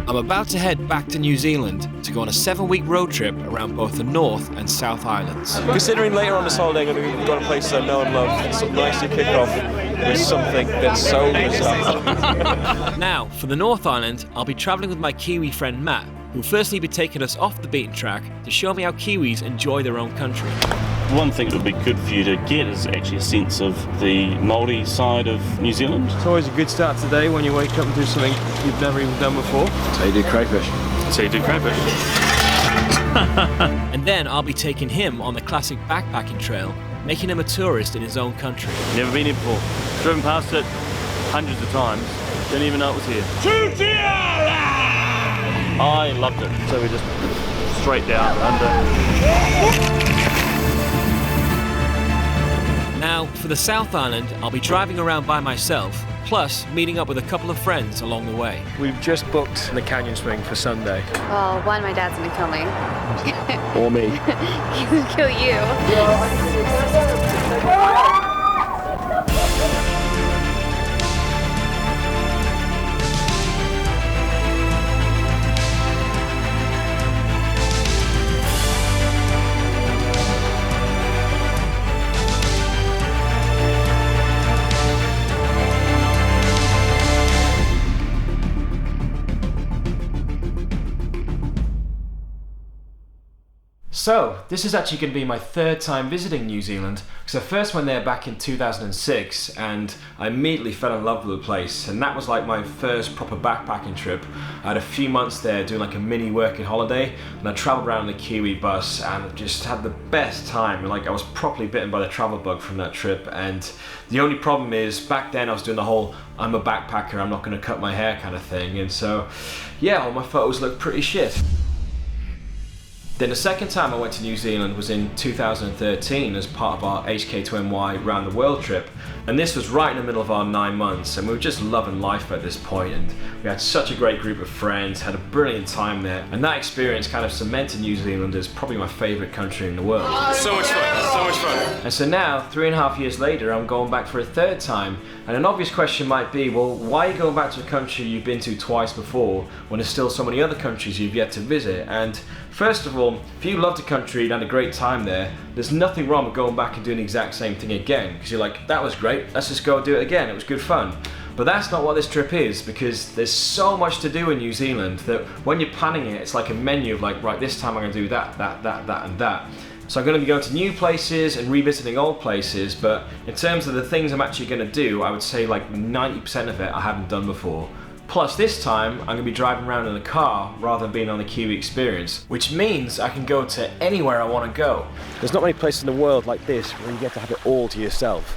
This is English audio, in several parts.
I'm about to head back to New Zealand to go on a 7-week road trip around both the North and South Islands. Considering later on this holiday I'm going to go to a place I know and love, it's sort of nice to kick off with something that's so bizarre. Now, for the North Island, I'll be travelling with my Kiwi friend Matt, who'll firstly be taking us off the beaten track to show me how Kiwis enjoy their own country. One thing that would be good for you to get is actually a sense of the Māori side of New Zealand. It's always a good start today when you wake up and do something you've never even done before. That's how you do crayfish. That's how you do crayfish. And then I'll be taking him on the classic backpacking trail, making him a tourist in his own country. Never been here before. Driven past it hundreds of times. Didn't even know it was here. I loved it. So we just straight down under. Now, for the South Island, I'll be driving around by myself, plus meeting up with a couple of friends along the way. We've just booked the canyon swing for Sunday. Well, one, my dad's gonna kill me. Or me. He's gonna kill you. So, this is actually going to be my 3rd time visiting New Zealand, because I first went there back in 2006 and I immediately fell in love with the place, and that was like my first proper backpacking trip. I had a few months there doing like a mini working holiday, and I travelled around in the Kiwi bus and just had the best time. Like, I was properly bitten by the travel bug from that trip, and the only problem is back then I was doing the whole I'm a backpacker, I'm not going to cut my hair kind of thing, and so yeah, all my photos look pretty shit. Then the second time I went to New Zealand was in 2013 as part of our HK2NY round the world trip, and this was right in the middle of our 9 months, and we were just loving life at this point, and we had such a great group of friends, had a brilliant time there, and that experience kind of cemented New Zealand as probably my favourite country in the world. So much fun, so much fun. And so now, 3.5 years later, I'm going back for a 3rd time, and an obvious question might be, well, why are you going back to a country you've been to twice before when there's still so many other countries you've yet to visit? And first of all, if you loved a country and had a great time there, there's nothing wrong with going back and doing the exact same thing again, because you're like, that was great, let's just go do it again, it was good fun. But that's not what this trip is, because there's so much to do in New Zealand that when you're planning it, it's like a menu of like, right, this time I'm going to do that, and that. So I'm going to be going to new places and revisiting old places, but in terms of the things I'm actually going to do, I would say like 90% of it I haven't done before. Plus this time, I'm going to be driving around in a car rather than being on the Kiwi experience, which means I can go to anywhere I want to go. There's not many places in the world like this where you get to have it all to yourself.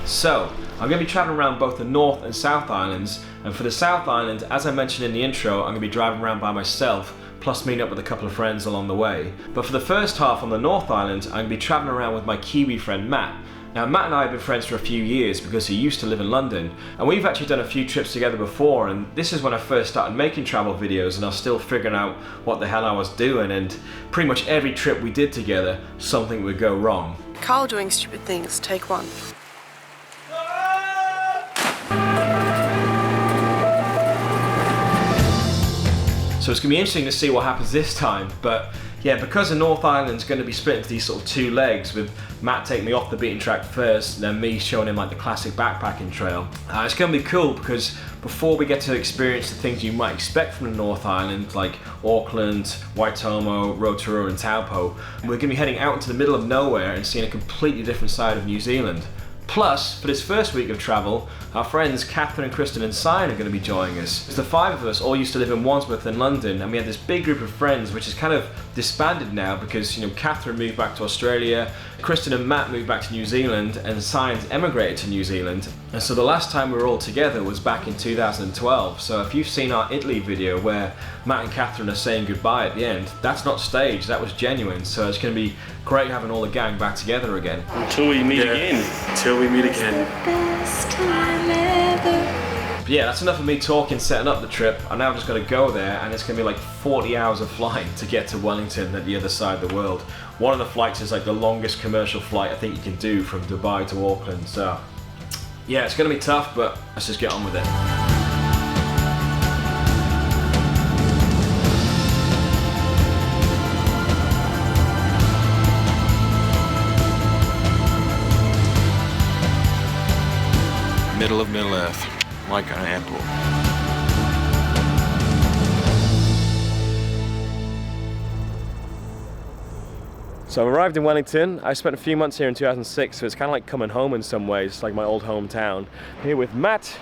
So, I'm going to be traveling around both the North and South Islands, and for the South Island, as I mentioned in the intro, I'm going to be driving around by myself, plus meeting up with a couple of friends along the way. But for the first half on the North Island, I'm going to be traveling around with my Kiwi friend Matt. Now, Matt and I have been friends for a few years because he used to live in London, and we've actually done a few trips together before, and this is when I first started making travel videos and I was still figuring out what the hell I was doing, and pretty much every trip we did together, something would go wrong. Karl doing stupid things, take 1. So it's going to be interesting to see what happens this time, but yeah, because the North Island's going to be split into these sort of 2 legs, with Matt taking me off the beaten track first, and then me showing him like the classic backpacking trail. It's going to be cool because before we get to experience the things you might expect from the North Island, like Auckland, Waitomo, Rotorua and Taupo, we're going to be heading out into the middle of nowhere and seeing a completely different side of New Zealand. Plus, for this first week of travel, our friends Catherine, Kristen and Sian are going to be joining us. The 5 of us all used to live in Wandsworth in London, and we had this big group of friends which is kind of disbanded now because, you know, Catherine moved back to Australia, Kristen and Matt moved back to New Zealand, and Sian's emigrated to New Zealand. And so the last time we were all together was back in 2012. So if you've seen our Italy video where Matt and Catherine are saying goodbye at the end, that's not staged, that was genuine. So it's going to be great having all the gang back together again. Until we meet again. Until we meet again. Best time ever. But yeah, that's enough of me talking, setting up the trip. I'm now just going to go there, and it's going to be like 40 hours of flying to get to Wellington at the other side of the world. One of the flights is like the longest commercial flight I think you can do from Dubai to Auckland. So yeah, it's going to be tough, but let's just get on with it. middle of Middle Earth, Waiheke Airport. So I arrived in Wellington. I spent a few months here in 2006, so it's kind of like coming home in some ways, like my old hometown. Here with Matt.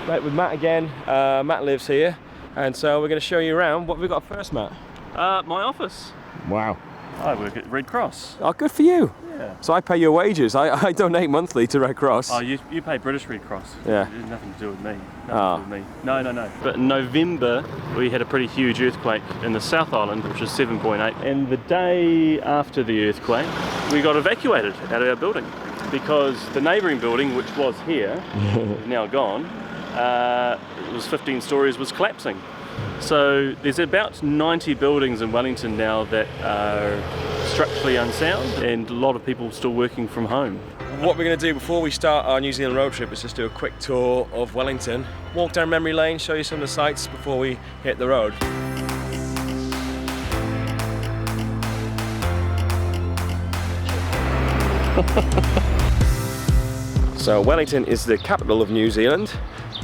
Met with Matt again. Matt lives here, and so we're going to show you around. What have we got first, Matt? My office. Wow. I work at Red Cross. Oh, good for you. Yeah. So I pay your wages. I donate monthly to Red Cross. Oh, you pay British Red Cross. Yeah. It has nothing to do with me. Nothing Oh. to do with me. No. But in November, we had a pretty huge earthquake in the South Island, which was 7.8. And the day after the earthquake, we got evacuated out of our building because the neighbouring building, which was here, is now gone, it was 15 stories, was collapsing. So there's about 90 buildings in Wellington now that are structurally unsound, and a lot of people still working from home. What we're going to do before we start our New Zealand road trip is just do a quick tour of Wellington. Walk down memory lane, show you some of the sights before we hit the road. So Wellington is the capital of New Zealand,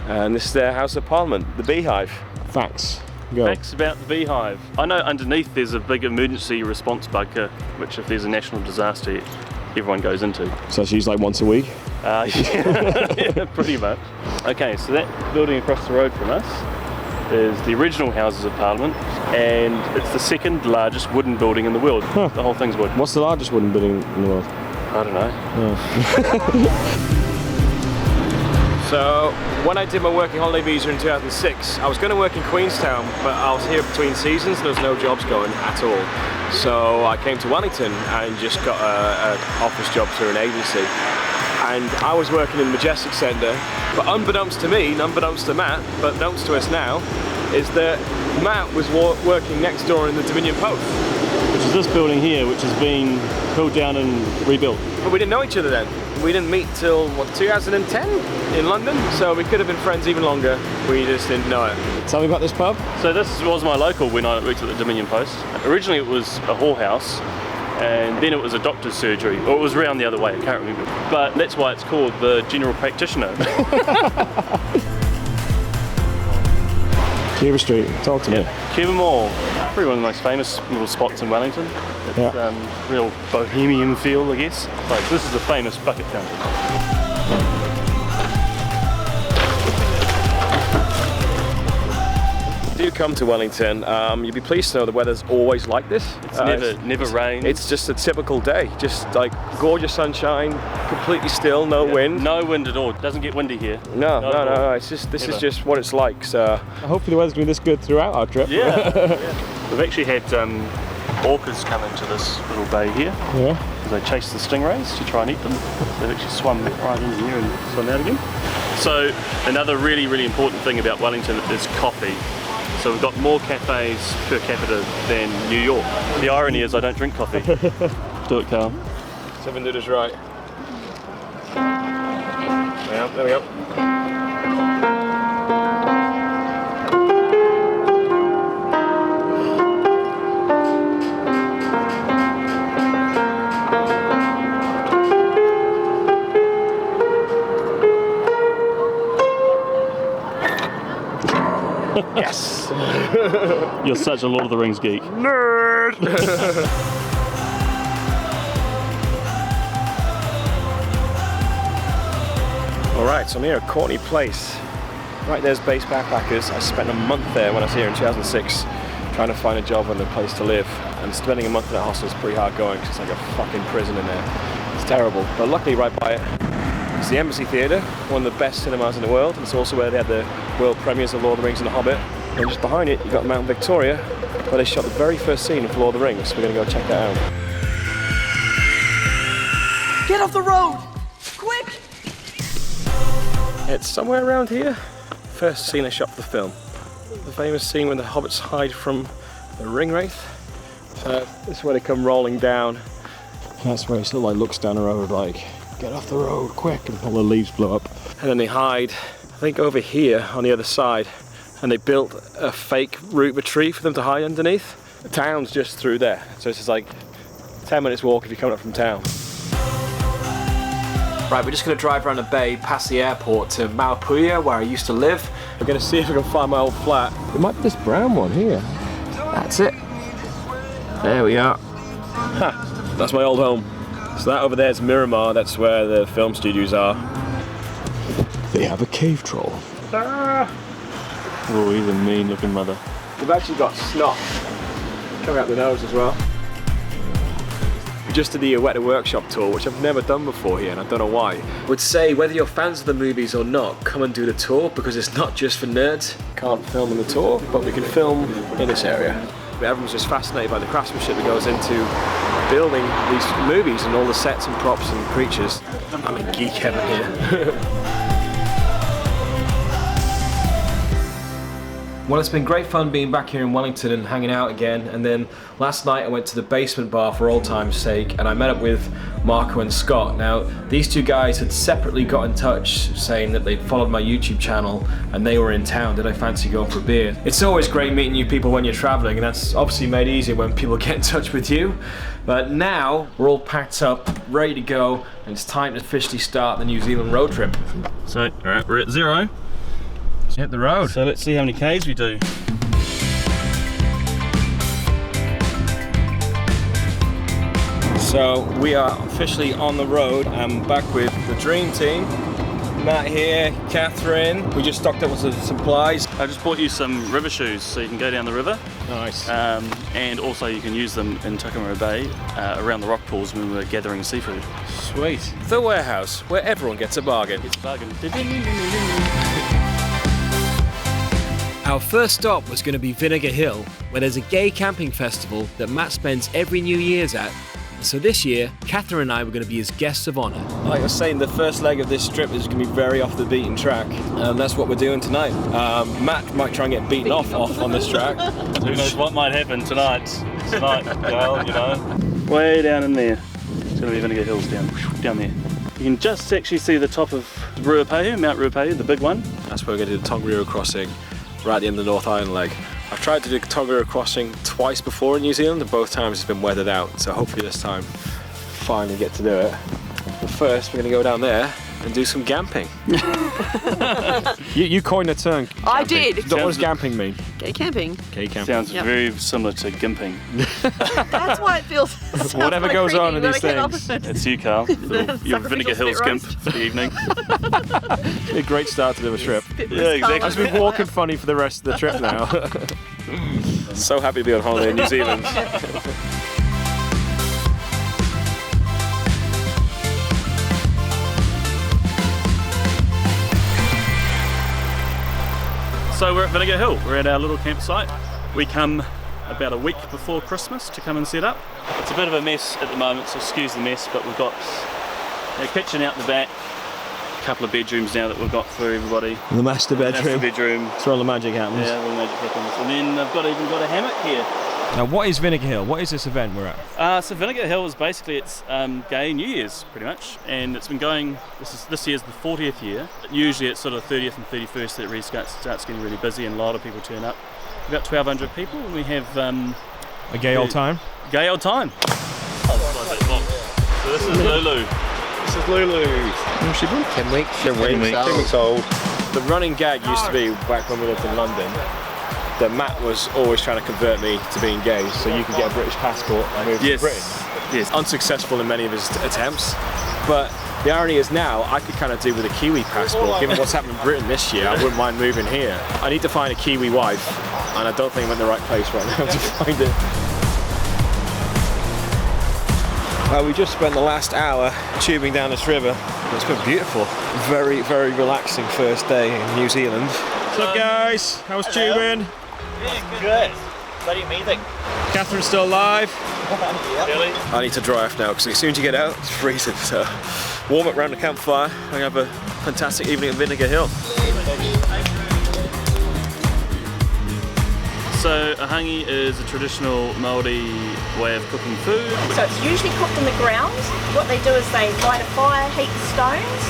and this is their House of Parliament, the Beehive. Facts. Go. Facts about the Beehive. I know underneath there's a big emergency response bunker, which if there's a national disaster, everyone goes into. So it's used like once a week? Yeah, pretty much. Okay, so that building across the road from us is the original Houses of Parliament, and it's the second largest wooden building in the world. Huh. The whole thing's wood. What's the largest wooden building in the world? I don't know. So when I did my working holiday visa in 2006, I was going to work in Queenstown, but I was here between seasons and there was no jobs going at all. So I came to Wellington and just got an office job through an agency. And I was working in the Majestic Centre, but unbeknownst to me, unbeknownst to Matt, but unbeknownst to us now, is that Matt was working next door in the Dominion Post. Which is this building here, which has been pulled down and rebuilt. But we didn't know each other then. We didn't meet till, what, 2010 in London? So we could have been friends even longer. We just didn't know it. Tell me about this pub. So this was my local when I worked at the Dominion Post. Originally it was a whorehouse, and then it was a doctor's surgery, or it was round the other way, I can't remember. But that's why it's called the General Practitioner. Kiwi Street, talk to me. Kiwi Mall, probably one of the most famous little spots in Wellington. It's real bohemian feel, I guess. Like, this is a famous bucket fountain. Do come to Wellington, you'll be pleased to know the weather's always like this. It's never rains. It's just a typical day, just like gorgeous sunshine, completely still, no wind. No wind at all. It doesn't get windy here. No. It's just this is just what it's like. So hopefully the weather's gonna be this good throughout our trip. Yeah. We've actually had orcas come into this little bay here. Yeah. They chase the stingrays to try and eat them. They've actually swum right in here and swum out again. So another really, really important thing about Wellington is coffee. So we've got more cafes per capita than New York. The irony is I don't drink coffee. Do it, Karl. 7 dudes right. Yeah, there we go. Yes! You're such a Lord of the Rings geek. Nerd! Alright, so I'm here at Courtney Place. Right there's Base Backpackers. I spent a month there when I was here in 2006 trying to find a job and a place to live. And spending a month in that hostel is pretty hard going because it's like a fucking prison in there. It's terrible. But luckily right by it, it's the Embassy Theatre, one of the best cinemas in the world. It's also where they had the world premieres of Lord of the Rings and The Hobbit. And just behind it, you've got Mount Victoria, where they shot the very first scene of Lord of the Rings. So we're going to go check that out. Get off the road! Quick! It's somewhere around here. First scene they shot for the film. The famous scene when the hobbits hide from the ringwraith. So this is where they come rolling down. That's where it sort of like looks down the road like, get off the road, quick, and all the leaves blow up. And then they hide, I think over here on the other side, and they built a fake root of a tree for them to hide underneath. The town's just through there, so it's just like 10 minutes walk if you're coming up from town. Right, we're just going to drive around the bay past the airport to Maupuia, where I used to live. We're going to see if we can find my old flat. It might be this brown one here. That's it. There we are. Ha! That's my old home. So that over there is Miramar, that's where the film studios are. They have a cave troll. Ah. Oh, he's a mean looking mother. We've actually got snot coming out the nose as well. We just did the Weta Workshop tour, which I've never done before here, and I don't know why. I would say whether you're fans of the movies or not, come and do the tour, because it's not just for nerds. Can't film on the tour, but we can film in this area. Everyone's just fascinated by the craftsmanship that goes into building these movies and all the sets and props and creatures. I'm in geek heaven here. Well, it's been great fun being back here in Wellington and hanging out again, and then last night I went to the basement bar for old time's sake and I met up with Marco and Scott. Now, these two guys had separately got in touch saying that they'd followed my YouTube channel and they were in town. Did I fancy going for a beer? It's always great meeting new people when you're traveling, and that's obviously made easier when people get in touch with you. But now we're all packed up, ready to go, and it's time to officially start the New Zealand road trip. So, alright, we're at 0. Hit the road. So let's see how many Ks we do. So we are officially on the road. I'm back with the dream team. Matt here, Catherine. We just stocked up with some supplies. I just bought you some river shoes so you can go down the river. Nice. And also you can use them in Tokomaru Bay around the rock pools when we're gathering seafood. Sweet. The warehouse, where everyone gets a bargain. It's a bargain. Our first stop was going to be Vinegar Hill, where there's a gay camping festival that Matt spends every New Year's at. So this year, Catherine and I were going to be his guests of honour. Like I was saying, the first leg of this trip is going to be very off the beaten track, and that's what we're doing tonight. Matt might try and get beaten off on this track. Who knows what might happen tonight, Karl, you know. Way down in there. It's going to be Vinegar Hills down there. You can just actually see the top of Ruapehu, Mount Ruapehu, the big one. That's where we're going to do the Tongariro crossing, right at the end of the North Island leg. I've tried to do the Tongariro crossing twice before in New Zealand, and both times it's been weathered out, so hopefully this time finally get to do it. But first we're going to go down there and do some gamping. you coined the term. Gamping. I did. What does gamping mean? Gay camping. Gay camping. Sounds very similar to gimping. That's why it feels. Whatever like goes on in these creepy. things. It's you, Karl. Your Vinegar Hills gimp for the evening. A great start to the trip. Yeah, exactly. I've been walking funny for the rest of the trip now. So happy to be on holiday in New Zealand. So we're at Vinegar Hill. We're at our little campsite. We come about a week before Christmas to come and set up. It's a bit of a mess at the moment, so excuse the mess, but we've got a kitchen out the back, a couple of bedrooms now that we've got for everybody. The master bedroom. Master bedroom. That's where all the magic happens. Yeah, all the magic happens. And then I've even got a hammock here. Now, what is Vinegar Hill? What is this event we're at? So Vinegar Hill is basically, it's gay New Year's pretty much, and it's been going, this year's the 40th year. Usually it's sort of 30th and 31st that it really starts getting really busy and a lot of people turn up. About 1,200 people, and we have a gay old time? Gay old time. So this is Lulu. This is Lulu. What's she been? 10 weeks. 10 weeks old. The running gag used to be, back when we lived in London, that Matt was always trying to convert me to being gay so you could get a British passport and move to Britain. Yes. Unsuccessful in many of his attempts, but the irony is now I could kind of do with a Kiwi passport. Given what's happened in Britain this year, I wouldn't mind moving here. I need to find a Kiwi wife, and I don't think I'm in the right place right now to find it. We just spent the last hour tubing down this river. It's been beautiful. Very, very relaxing first day in New Zealand. What's up, guys? How's tubing? Yeah, good. Bloody amazing. Catherine's still alive. Really? I need to dry off now because as soon as you get out, it's freezing. So warm up around the campfire. We have a fantastic evening at Vinegar Hill. So a hangi is a traditional Māori way of cooking food. So it's usually cooked on the ground. What they do is they light a fire, heat the stones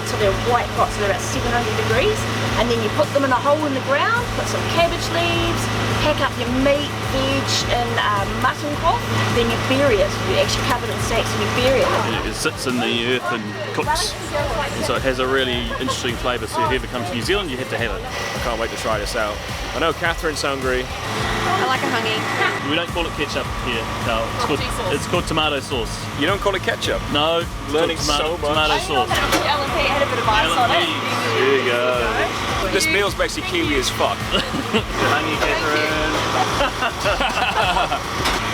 till they're white hot, so they're about 700 degrees, and then you put them in a hole in the ground, put some cabbage leaves, pack up your meat, veg and mutton cloth, then you bury it. You actually cover it in sacks and you bury it. It sits in the earth and cooks, and so it has a really interesting flavour. So if you ever come to New Zealand, you have to have it. I can't wait to try this out. I know Catherine's hungry. I like a honey. We don't call it ketchup here, Karl. It's called tomato sauce. You don't call it ketchup? No, Learning it's so called much. tomato sauce. L&P had a bit of ice on it. There you go. This meal's basically Kiwi as fuck. Honey, Catherine.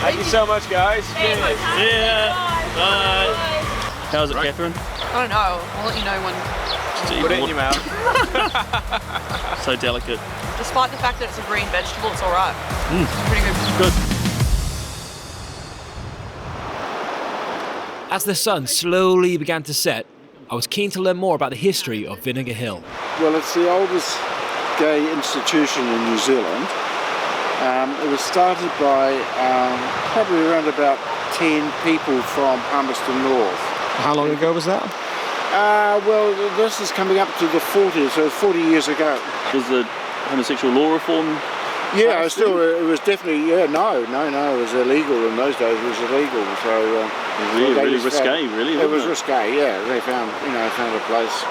Thank you so much, guys. Yeah. Bye. How's it, Catherine? I don't know. I'll let you know when. Put it in your mouth. So delicate. Despite the fact that it's a green vegetable, it's alright. It's pretty good. Good. As the sun slowly began to set, I was keen to learn more about the history of Vinegar Hill. Well, it's the oldest gay institution in New Zealand. It was started by probably around about 10 people from Palmerston North. How long ago was that? Well, this is coming up to the 40s, so 40 years ago. Was the homosexual law reform? Yeah, it was definitely, no, it was illegal in those days. It was illegal, so really risque, really. It was risque, yeah. They found a place,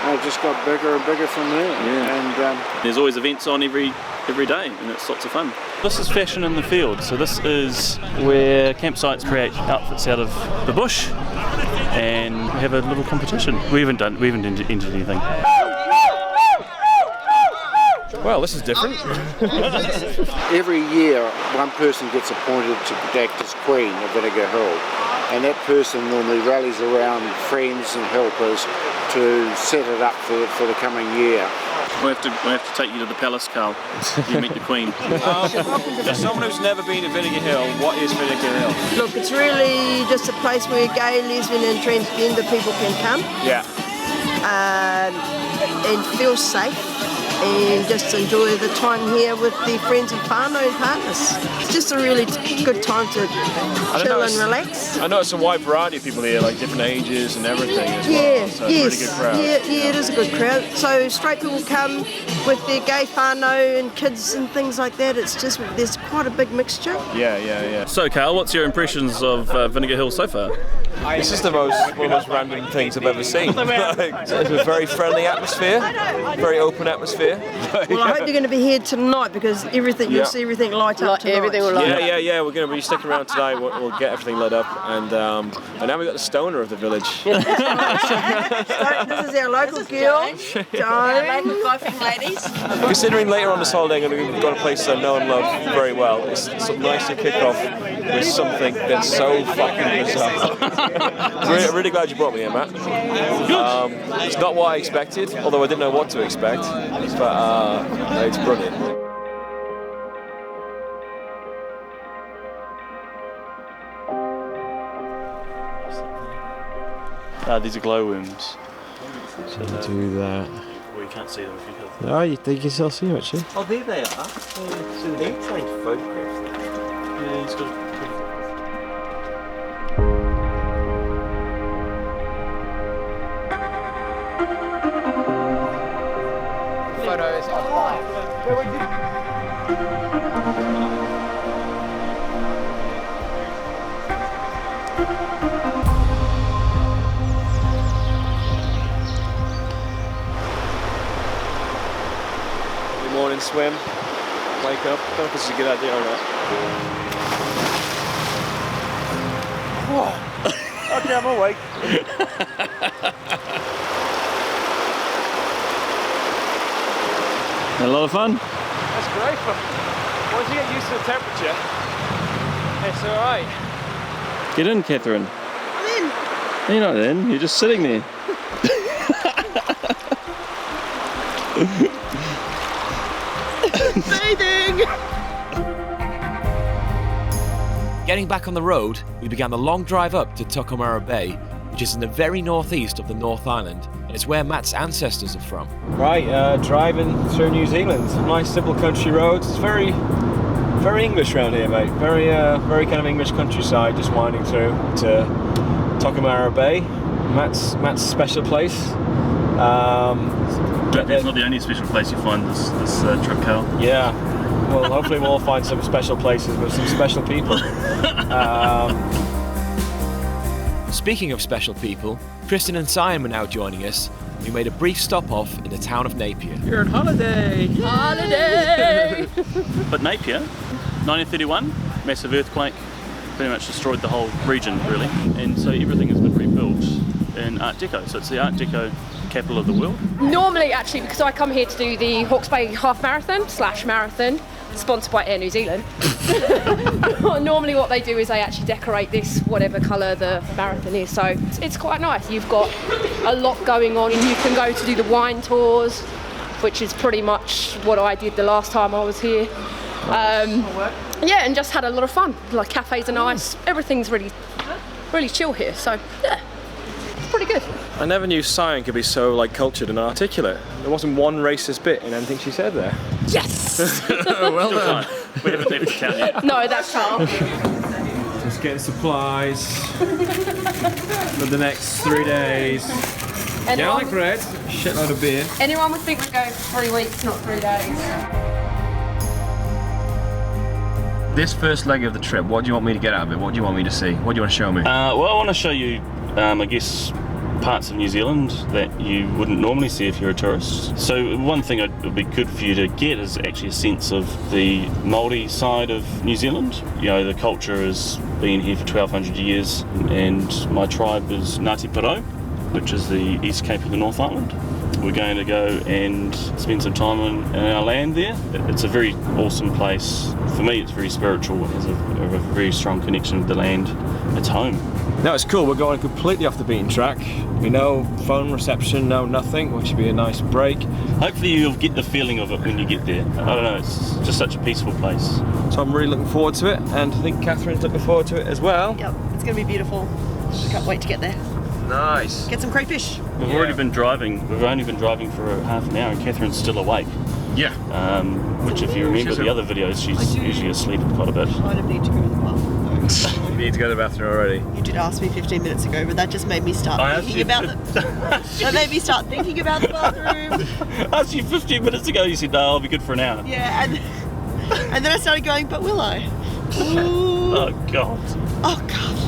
and it just got bigger and bigger from there. Yeah. And there's always events on every day, and it's lots of fun. This is fashion in the field. So this is where campsites create outfits out of the bush, and we have a little competition. We haven't entered anything. Well, this is different. every year, one person gets appointed to protect as Queen of Vinegar Hill, and that person normally rallies around friends and helpers to set it up for the coming year. We have to take you to the palace, Karl. You meet the Queen. For someone who's never been to Vinegar Hill, what is Vinegar Hill? Look, it's really just a place where gay, lesbian and transgender people can come. Yeah. And feel safe and just enjoy the time here with their friends and whānau and partners. It's just a really good time to chill and relax. I know it's a wide variety of people here, like different ages and everything as well. Yeah, So it's a really good crowd. Yeah, it is a good crowd. So straight people come with their gay whānau and kids and things like that. It's just, there's quite a big mixture. Yeah. So, Karl, what's your impressions of Vinegar Hill so far? This is one of the most random things I've ever seen. It's a very friendly atmosphere, very open atmosphere. Well, I hope you're going to be here tonight because you'll see everything light up tonight. Everything will light up. Yeah. We're going to be sticking around today. We'll get everything lit up, and now we've got the stoner of the village. This is our local girl, Joan. Local ladies. Considering later on this holiday I'm going to go to a place I know and love very well, it's nice to kick off with something that's so fucking bizarre. Really glad you brought me here, Matt. It's not what I expected, although I didn't know what to expect, but it's brilliant. These are glowworms. So do that. Well, you can't see them if you can. Oh, you think you still see them actually? Oh, there they are. So they're trying to photograph them. Yeah, he's got. Photos of Good morning, swim, wake up. I don't know if this is a good idea or not. Okay, I'm awake. A lot of fun. That's great, but once you get used to the temperature, it's alright. Get in, Catherine. I'm in. You're not in, you're just sitting there. Bathing. Getting back on the road, we began the long drive up to Tokomaru Bay, which is in the very northeast of the North Island, and it's where Matt's ancestors are from. Right, driving through New Zealand. Nice simple country roads. It's very English around here, mate. Very kind of English countryside, just winding through to Tokomaru Bay. Matt's special place. It's not the only special place you find this trip, Karl. Yeah. Well, hopefully we'll all find some special places with some special people. Speaking of special people, Kristen and Simon were now joining us. We made a brief stop off in the town of Napier. You're on holiday! Holiday! But Napier, 1931, massive earthquake, pretty much destroyed the whole region really. And so everything has been rebuilt in Art Deco. So it's the Art Deco capital of the world. Normally, actually, because I come here to do the Hawke's Bay half marathon / marathon, sponsored by Air New Zealand. Normally what they do is they actually decorate this whatever colour the marathon is, so it's quite nice. You've got a lot going on, and you can go to do the wine tours, which is pretty much what I did the last time I was here. Yeah, and just had a lot of fun. Like, cafes are nice, everything's really chill here, so yeah, it's pretty good. I never knew Simon could be so cultured and articulate. There wasn't one racist bit in anything she said there. Yes! Well done. We haven't left the town yet. No, that's Karl. Just getting supplies for the next 3 days. Garlic bread, shitload of beer. Anyone would think we'd go for 3 weeks, not 3 days. This first leg of the trip, what do you want me to get out of it? What do you want me to see? What do you want to show me? Well, I want to show you, I guess, parts of New Zealand that you wouldn't normally see if you're a tourist. So one thing it would be good for you to get is actually a sense of the Māori side of New Zealand. You know, the culture has been here for 1200 years, and my tribe is Ngāti Porou, which is the East Cape of the North Island. We're going to go and spend some time in our land there. It's a very awesome place. For me, it's very spiritual. It has a very strong connection with the land. It's home. No, it's cool. We're going completely off the beaten track. We no phone reception, no nothing, which should be a nice break. Hopefully you'll get the feeling of it when you get there. I don't know, it's just such a peaceful place. So I'm really looking forward to it, and I think Catherine's looking forward to it as well. Yep, it's going to be beautiful. Can't wait to get there. Nice. Get some crayfish. We've already been driving. We've only been driving for half an hour, and Catherine's still awake. Yeah. Which, if you remember the other videos, she's usually asleep quite a bit. I don't need to go to the bathroom. You need to go to the bathroom already. You did ask me 15 minutes ago, but that just made me start thinking about the bathroom. I asked you 15 minutes ago, you said, no, I'll be good for an hour. Yeah, and then I started going, but will I? Ooh. Oh, God. Oh, God.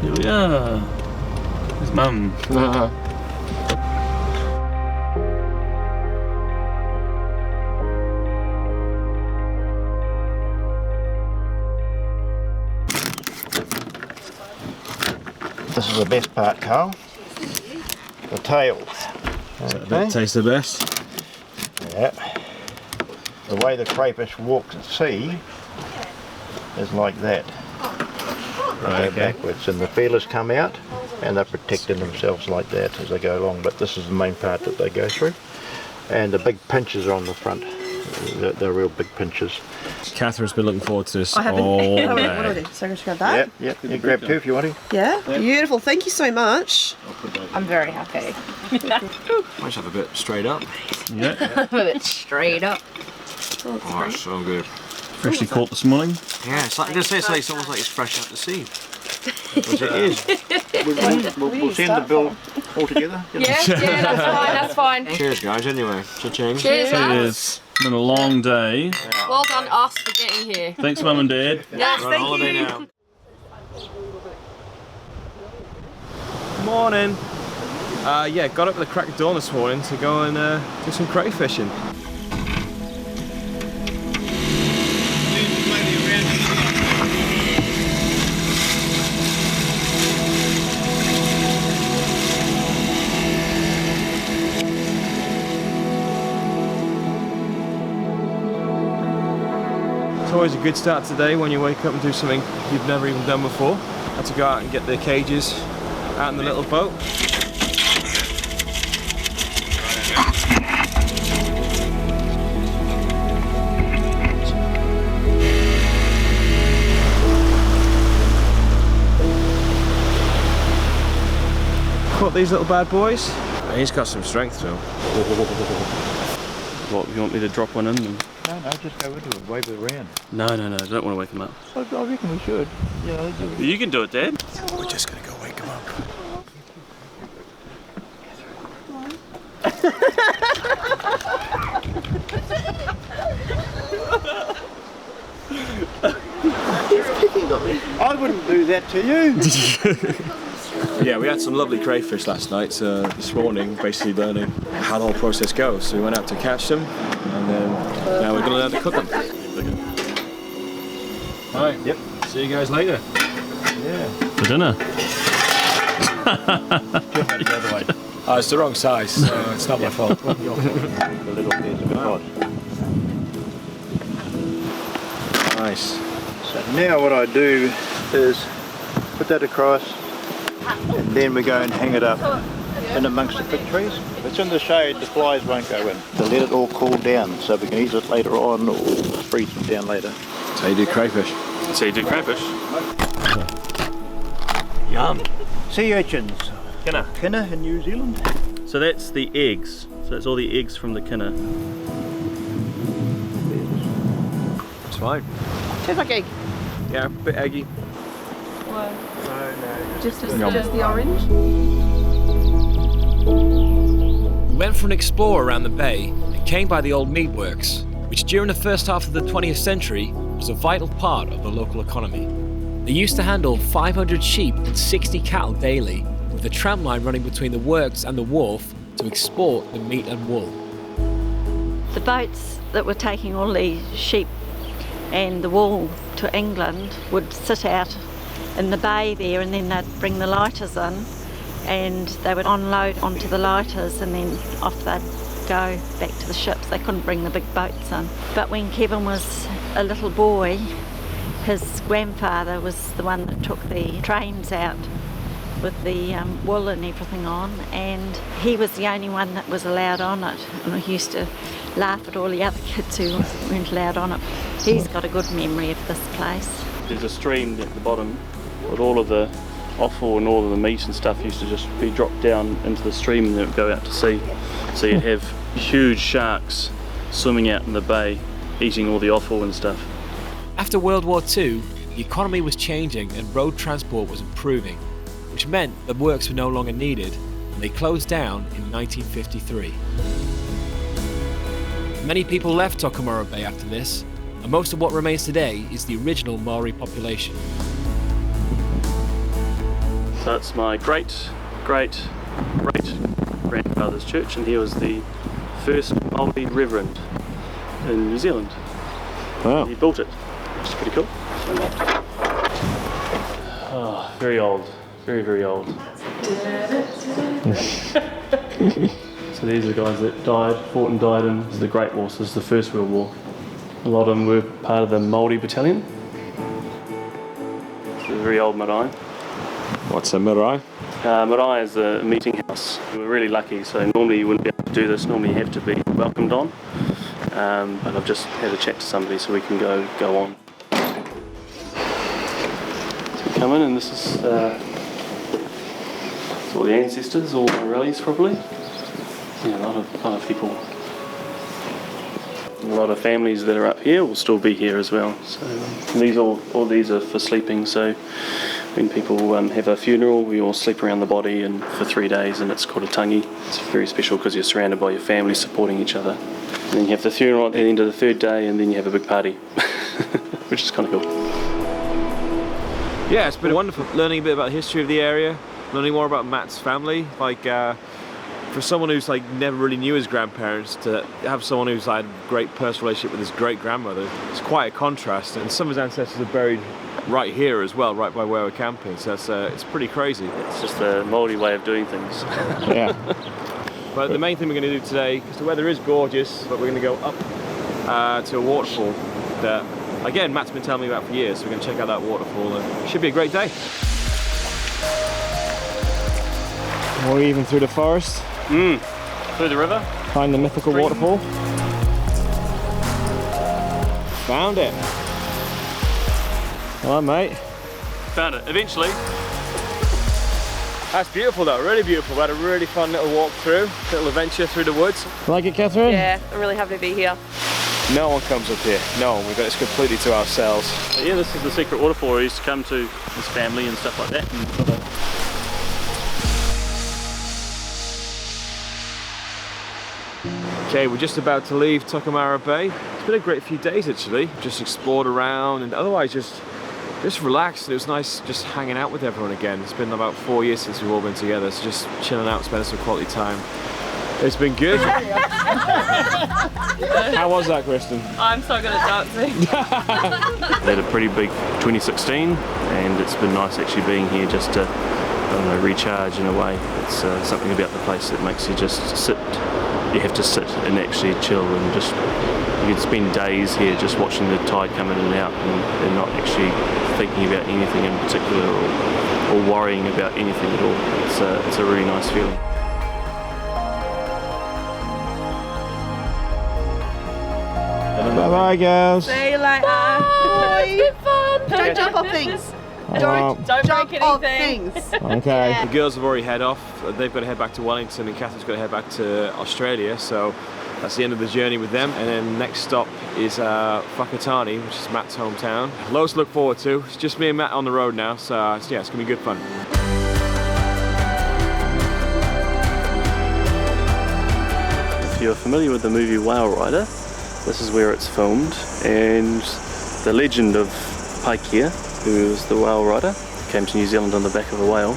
Here we are. There's Mum. This is the best part, Karl. The tails. That tastes the best. Yeah. The way the crayfish walk at sea is like that. They go backwards, and the feelers come out, and they're protecting themselves like that as they go along. But this is the main part that they go through, and the big pinches are on the front. They're real big pinches. Catherine's been looking forward to this I haven't. all day. What do I do? So I'm going to grab that? Yep. You grab two if you want to. Yeah? Beautiful. Thank you so much. I'm very happy. I just have a bit straight up. Yeah. A bit straight up. Oh, that's so good. Freshly caught this morning. Yeah, it's almost like it's fresh out the sea. Because it is. We'll send the bill all together. Yeah, that's fine. Cheers, guys, anyway. Cha-ching. Cheers, guys. It's been a long day. Well done us for getting here. Thanks, Mum and Dad. Yes, We're on thank holiday you. now. Morning. Yeah, got up at the crack of dawn this morning to go and do some crayfishing. It's always a good start to the day when you wake up and do something you've never even done before. I had to go out and get the cages out in the little boat. Caught these little bad boys. He's got some strength to him. What, you want me to drop one in? No, just go into it, wave it around. No, I don't want to wake them up. I reckon we should. Yeah, You can do it, Dad. We're just going to go wake them up. I wouldn't do that to you. Yeah, we had some lovely crayfish last night, so this morning basically learning how the whole process goes. So we went out to catch them, and then now we're going to learn to cook them. Alright, yep, see you guys later. Yeah. For dinner. The other way. Oh, it's the wrong size, so it's not my fault. The little bit of hot. Nice. So now what I do is put that across, and then we go and hang it up in amongst the fig trees. If it's in the shade, the flies won't go in. To let it all cool down so we can use it later on or freeze them down later. So you do crayfish. Yum. Sea urchins. Kinna. Kinna in New Zealand. So that's the eggs. So that's all the eggs from the kinna. It's fine. Tastes like egg. Yeah, a bit eggy. Just the orange. We went for an explore around the bay and came by the old meat works, which during the first half of the 20th century was a vital part of the local economy. They used to handle 500 sheep and 60 cattle daily, with a tram line running between the works and the wharf to export the meat and wool. The boats that were taking all the sheep and the wool to England would sit out in the bay there, and then they'd bring the lighters in and they would unload onto the lighters, and then off they'd go back to the ships. They couldn't bring the big boats in. But when Kevin was a little boy, his grandfather was the one that took the trains out with the wool and everything on, and he was the only one that was allowed on it, and he used to laugh at all the other kids who weren't allowed on it. He's got a good memory of this place. There's a stream at the bottom with all of the offal and all of the meat and stuff used to just be dropped down into the stream and then it would go out to sea. So you'd have huge sharks swimming out in the bay, eating all the offal and stuff. After World War II, the economy was changing and road transport was improving, which meant the works were no longer needed, and they closed down in 1953. Many people left Tokomaru Bay after this, and most of what remains today is the original Maori population. So it's my great-great-great-grandfather's church, and he was the first Māori reverend in New Zealand. Wow. He built it, which is pretty cool. Oh, very old. Very, very old. So these are the guys that fought and died in the Great War. So this is the First World War. A lot of them were part of the Māori battalion. It's a very old marae. What's a marae? Marae is a meeting house. We were really lucky, so normally you wouldn't be able to do this. Normally you have to be welcomed on. But I've just had a chat to somebody so we can go on. So we come in, and this is all the ancestors, all the rallies probably. Yeah, a lot of people. A lot of families that are up here will still be here as well. So all these are for sleeping. So when people have a funeral, we all sleep around the body and for 3 days, and it's called a tangi. It's very special because you're surrounded by your family supporting each other. And then you have the funeral at the end of the third day, and then you have a big party, which is kind of cool. Yeah, it's been wonderful learning a bit about the history of the area, learning more about Matt's family. For someone who's never really knew his grandparents, to have someone who's had a great personal relationship with his great-grandmother, it's quite a contrast. And some of his ancestors are buried right here as well, right by where we're camping. So it's pretty crazy. It's just a Māori way of doing things. Yeah. But the main thing we're going to do today, because the weather is gorgeous, but we're going to go up to a waterfall that, again, Matt's been telling me about for years. So we're going to check out that waterfall, and it should be a great day. Or even through the forest. Through the river. Find the mythical waterfall. Found it. Hello, mate. Found it, eventually. That's beautiful though, really beautiful. We had a really fun little walk through, little adventure through the woods. Like it, Catherine? Yeah, I'm really happy to be here. No one comes up here. No one. We've got this completely to ourselves. But yeah, this is the secret waterfall. He used to come to his family and stuff like that. Okay, we're just about to leave Tokomaru Bay. It's been a great few days actually. Just explored around and otherwise just relaxed. It was nice just hanging out with everyone again. It's been about 4 years since we've all been together, so just chilling out, spending some quality time. It's been good. How was that, Kristen? I'm so good at dancing. They had a pretty big 2016 and it's been nice actually being here just to, I don't know, recharge in a way. It's something about the place that makes you just sit. You have to sit and actually chill and just, you can spend days here just watching the tide come in and out and not actually thinking about anything in particular or worrying about anything at all. It's a really nice feeling. Bye-bye, girls. See you later. Bye. It's been fun. Don't jump off things. Don't jump off things. Okay. The girls have already head off. They've got to head back to Wellington and Catherine's got to head back to Australia. So that's the end of the journey with them. And then next stop is Whakatane, which is Matt's hometown. Loads to look forward to. It's just me and Matt on the road now. So yeah, it's going to be good fun. If you're familiar with the movie Whale Rider, this is where it's filmed, and the legend of Paikea, who was the whale rider, came to New Zealand on the back of a whale.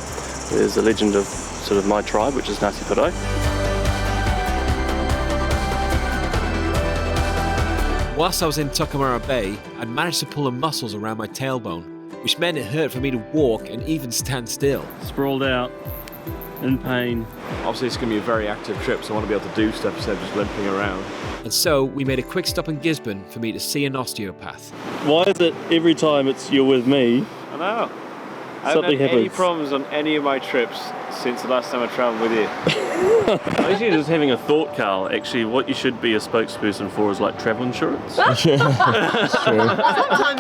There's a legend of sort of my tribe, which is Napier. Whilst I was in Tokomaru Bay, I'd managed to pull the muscles around my tailbone, which meant it hurt for me to walk and even stand still. Sprawled out, in pain. Obviously it's going to be a very active trip, so I want to be able to do stuff instead of just limping around. And so we made a quick stop in Gisborne for me to see an osteopath. Why is it every time you're with me? I know. I Something haven't had any happens. problems on any of my trips since the last time I travelled with you. I'm actually just having a thought, Karl. Actually, what you should be a spokesperson for is like travel insurance. Sometimes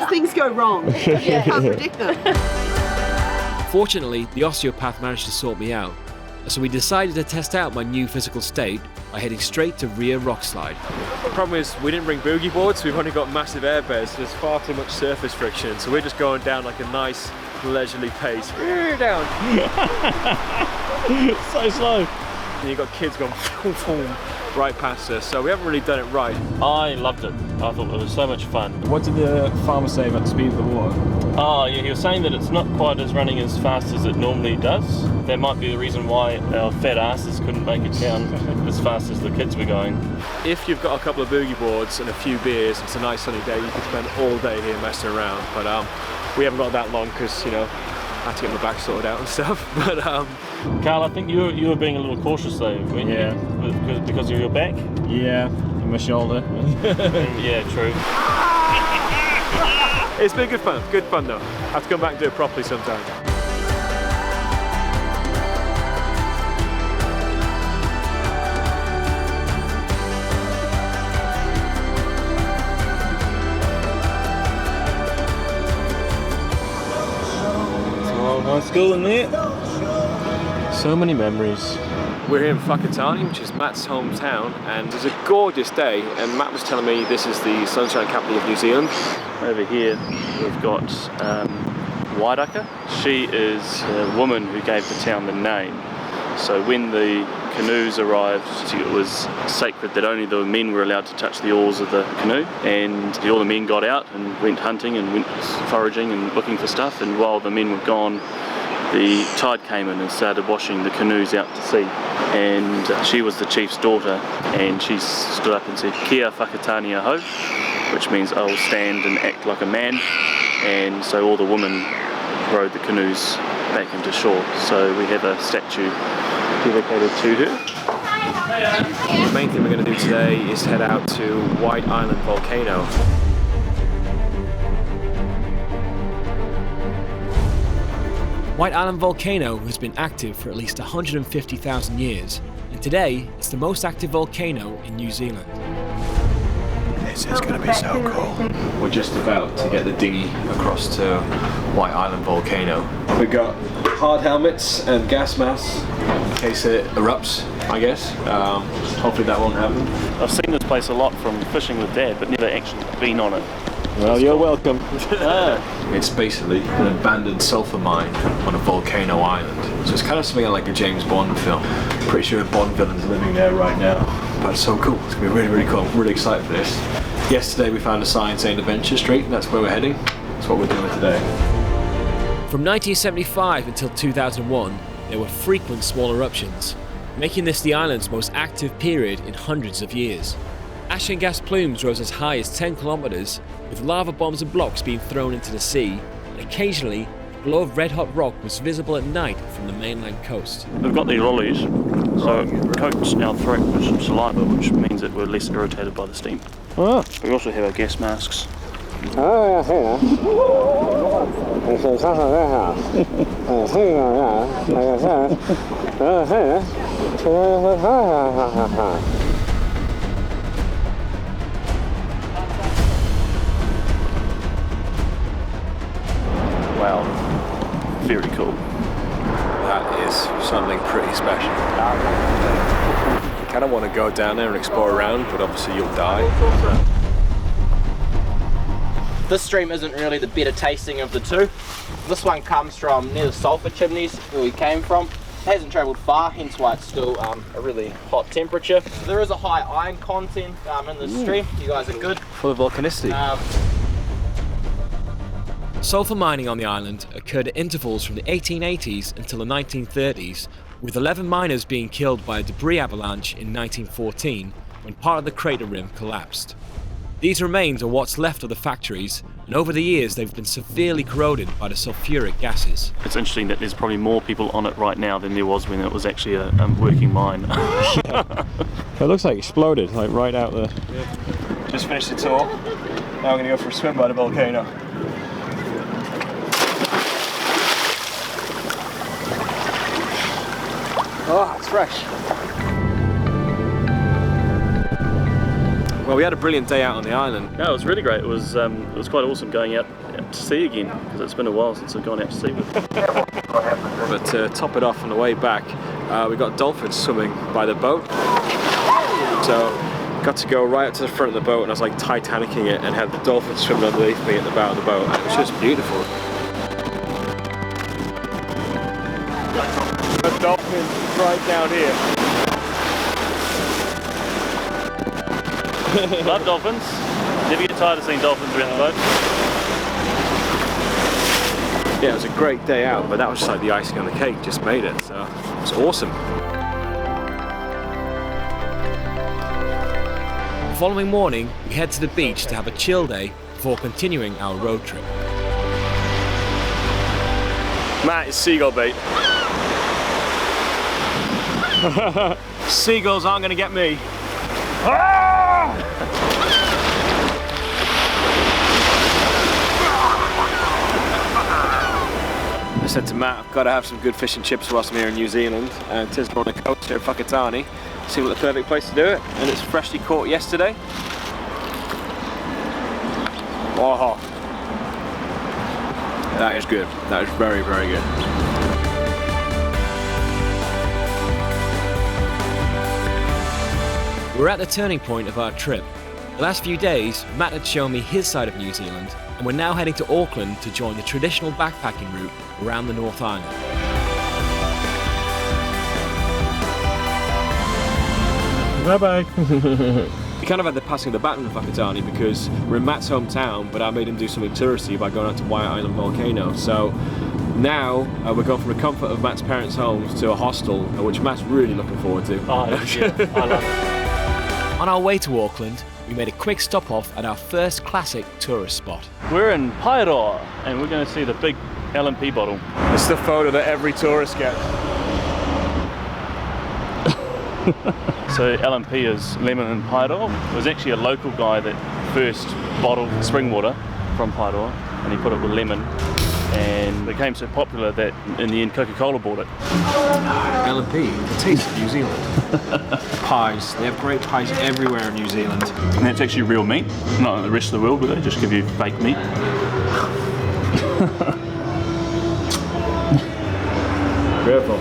things go wrong. You can't predict them. Fortunately, the osteopath managed to sort me out, so we decided to test out my new physical state by heading straight to Rere Rockslide. The problem is we didn't bring boogie boards, we've only got massive airbeds, so there's far too much surface friction, so we're just going down like a nice leisurely pace. Down. So slow. And you've got kids going right past us, so we haven't really done it right. I loved it. I thought it was so much fun. What did the farmer say about the speed of the water? Oh, yeah, he was saying that it's not quite as running as fast as it normally does. That might be the reason why our fat asses couldn't make it down as fast as the kids were going. If you've got a couple of boogie boards and a few beers, it's a nice sunny day, you can spend all day here messing around. But we haven't got that long because, you know, I had to get my back sorted out and stuff. But Karl, I think you were being a little cautious though, weren't you? Because of your back? Yeah, and my shoulder. Yeah, true. It's been good fun though. I have to come back and do it properly sometime. High school in there. So many memories. We're here in Whakatane, which is Matt's hometown, and it's a gorgeous day, and Matt was telling me this is the sunshine capital of New Zealand. Over here we've got Waiheke. She is a woman who gave the town the name. So when the canoes arrived, it was sacred that only the men were allowed to touch the oars of the canoe, and all the men got out and went hunting and went foraging and looking for stuff, and while the men were gone, the tide came in and started washing the canoes out to sea. And she was the chief's daughter, and she stood up and said, "Kia whakatane aho," which means I will stand and act like a man. And so all the women rowed the canoes back into shore. So we have a statue dedicated to her. The main thing we're going to do today is head out to White Island Volcano. White Island Volcano has been active for at least 150,000 years, and today it's the most active volcano in New Zealand. This is going to be so cool. We're just about to get the dinghy across to White Island Volcano. We've got hard helmets and gas masks. case it erupts, I guess. Hopefully that won't happen. I've seen this place a lot from fishing with Dad, but never actually been on it. Well, you're welcome. It's basically an abandoned sulfur mine on a volcano island. So it's kind of something like a James Bond film. Pretty sure a Bond villain's living there right now. But it's so cool. It's going to be really, really cool. I'm really excited for this. Yesterday we found a sign saying Adventure Street, and that's where we're heading. That's what we're doing today. From 1975 until 2001, there were frequent small eruptions, making this the island's most active period in hundreds of years. Ash and gas plumes rose as high as 10 kilometres, with lava bombs and blocks being thrown into the sea, and occasionally a glow of red-hot rock was visible at night from the mainland coast. We've got these lollies, so it coats our throat with some saliva, which means that we're less irritated by the steam. Oh. We also have our gas masks. Wow, very cool. That is something pretty special. You kind of want to go down there and explore around, but obviously you'll die. This stream isn't really the better tasting of the two. This one comes from near the sulphur chimneys where we came from. It hasn't travelled far, hence why it's still a really hot temperature. There is a high iron content in this stream. You guys are good. Full of volcanicity. Sulphur mining on the island occurred at intervals from the 1880s until the 1930s, with 11 miners being killed by a debris avalanche in 1914 when part of the crater rim collapsed. These remains are what's left of the factories, and over the years they've been severely corroded by the sulfuric gases. It's interesting that there's probably more people on it right now than there was when it was actually a working mine. It looks like it exploded, like right out there. Yeah. Just finished the tour. Now I'm going to go for a swim by the volcano. Oh, it's fresh. Well, we had a brilliant day out on the island. No, it was really great. It was quite awesome going out to sea again, because it's been a while since I've gone out to sea with. But to top it off on the way back, we got dolphins swimming by the boat. So got to go right up to the front of the boat, and I was like Titanicking it and had the dolphins swimming underneath me at the bow of the boat. And it was just beautiful. The dolphins right down here. Love dolphins. Never get tired of seeing dolphins around the boat. Yeah, it was a great day out, but that was just like the icing on the cake, just made it, so it was awesome. The following morning, we head to the beach to have a chill day before continuing our road trip. Matt is seagull bait. Seagulls aren't going to get me. I said to Matt, I've got to have some good fish and chips whilst I'm here in New Zealand, and tis on the coast here at Whakatane. Seemed like the perfect place to do it, and it's freshly caught yesterday. Oh, that is good. That is very, very good. We're at the turning point of our trip. The last few days, Matt had shown me his side of New Zealand, and we're now heading to Auckland to join the traditional backpacking route around the North Island. Bye-bye. We kind of had the passing of the baton of Whakatane because we're in Matt's hometown, but I made him do something touristy by going out to White Island Volcano. So now we're going from the comfort of Matt's parents' homes to a hostel, which Matt's really looking forward to. Oh, yeah, I love it. On our way to Auckland, we made a quick stop off at our first classic tourist spot. We're in Paeroa, and we're going to see the big LMP bottle. It's the photo that every tourist gets. So LMP is lemon and Paeroa. It was actually a local guy that first bottled spring water from Paeroa, and he put it with lemon, and it became so popular that in the end Coca-Cola bought it. LMP, the taste of New Zealand. Pies, they have great pies everywhere in New Zealand. And that's actually real meat, not like the rest of the world where they just give you fake meat. Beautiful.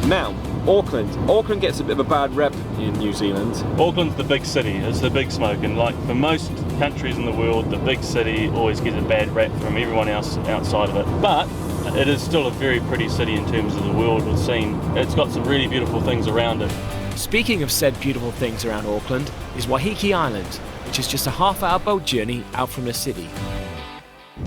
Now, Auckland gets a bit of a bad rep in New Zealand. Auckland's the big city, it's the big smoke, and like for most countries in the world, the big city always gets a bad rep from everyone else outside of it. But it is still a very pretty city in terms of the world scene. It's got some really beautiful things around it. Speaking of said beautiful things around Auckland is Waiheke Island, which is just a half-hour boat journey out from the city.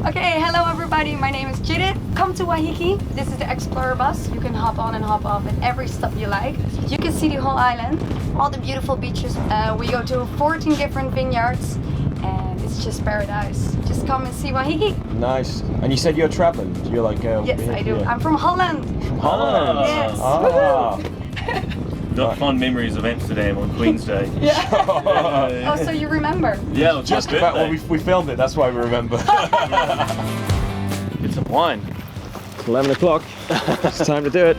Okay, hello everybody, my name is Judith. Come to Waiheke. This is the Explorer bus. You can hop on and hop off at every stop you like. You can see the whole island, all the beautiful beaches. We go to 14 different vineyards and it's just paradise. Just come and see Waiheke. Nice. And you said you're traveling? You're like... yes, I do. I'm from Holland. From Holland? Yes. Ah. Got fond memories of Amsterdam on Queen's Day. Yeah. Oh, so you remember? Yeah, just about. Well, we filmed it. That's why we remember. Get some wine. It's 11 o'clock. It's time to do it.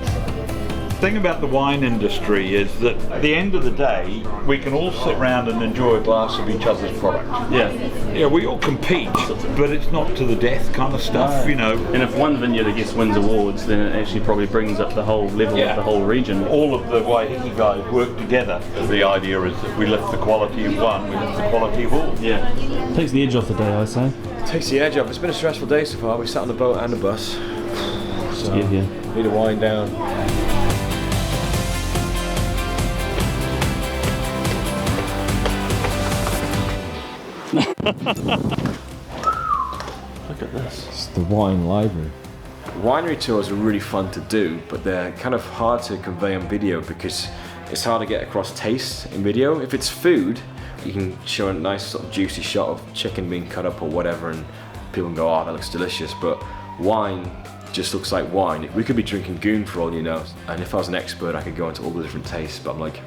The thing about the wine industry is that at the end of the day, we can all sit around and enjoy a glass of each other's product. Yeah. Yeah, we all compete, but it's not to the death kind of stuff, you know. And if one vineyard, I guess, wins awards, then it actually probably brings up the whole level of the whole region. All of the Waiheke guys work together. The idea is that we lift the quality of one, we lift the quality of all. Yeah. Takes the edge off the day, I say. Takes the edge off. It's been a stressful day so far. We sat on the boat and the bus. So need to wind down. Look at this. It's the wine library. Winery tours are really fun to do, but they're kind of hard to convey on video because it's hard to get across taste in video. If it's food, you can show a nice sort of juicy shot of chicken being cut up or whatever and people can go, oh, that looks delicious. But wine just looks like wine. We could be drinking goon for all you know. And if I was an expert, I could go into all the different tastes, but I'm like...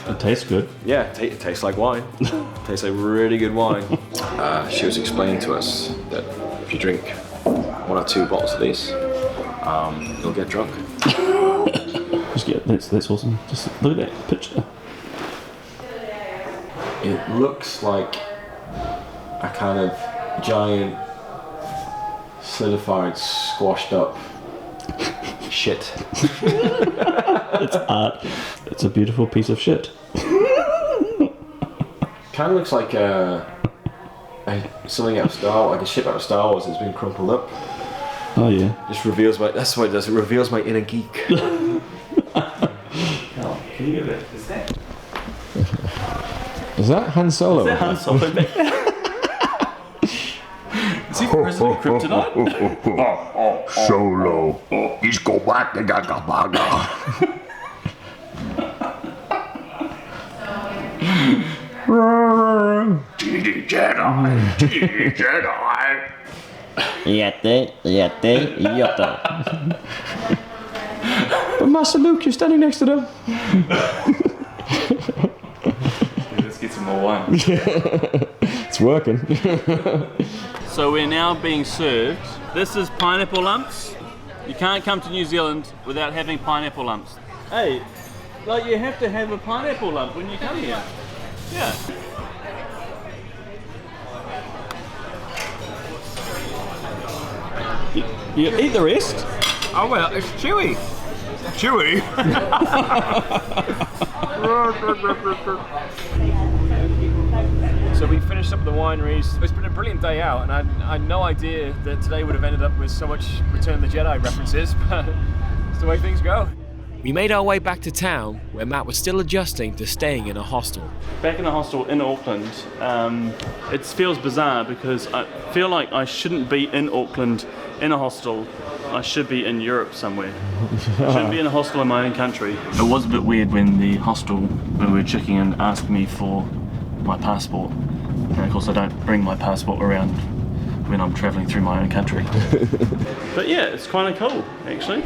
It tastes good. Yeah, it tastes like wine. Tastes like really good wine. She was explaining to us that if you drink 1 or 2 bottles of this, you'll get drunk. That's awesome. Just look at that picture. It looks like a kind of giant, solidified, squashed up shit. It's art. It's a beautiful piece of shit. Kind of looks like something out of like a ship out of Star Wars that's been crumpled up. Oh yeah. Just reveals my. That's what it does. It reveals my inner geek. Can you get that? Is that Han Solo? Is that Han Solo back there? Is he President Kryptonite? Solo. He's go back to Gagabaga. TD Jedi. Yatta. But Master Luke, you're standing next to them. Let's get some more wine. It's working. So we're now being served. This is pineapple lumps. You can't come to New Zealand without having pineapple lumps. Hey, like you have to have a pineapple lump when you come here. Yeah. You eat the rest? Oh well, it's chewy. Chewy. So we finished up the wineries. It's been a brilliant day out, and I had no idea that today would have ended up with so much Return of the Jedi references, but it's the way things go. We made our way back to town, where Matt was still adjusting to staying in a hostel. Back in a hostel in Auckland, it feels bizarre because I feel like I shouldn't be in Auckland in a hostel. I should be in Europe somewhere. I shouldn't be in a hostel in my own country. It was a bit weird when the hostel when we were checking in asked me for my passport. And of course I don't bring my passport around when I'm travelling through my own country. But yeah, it's kind of cool, actually.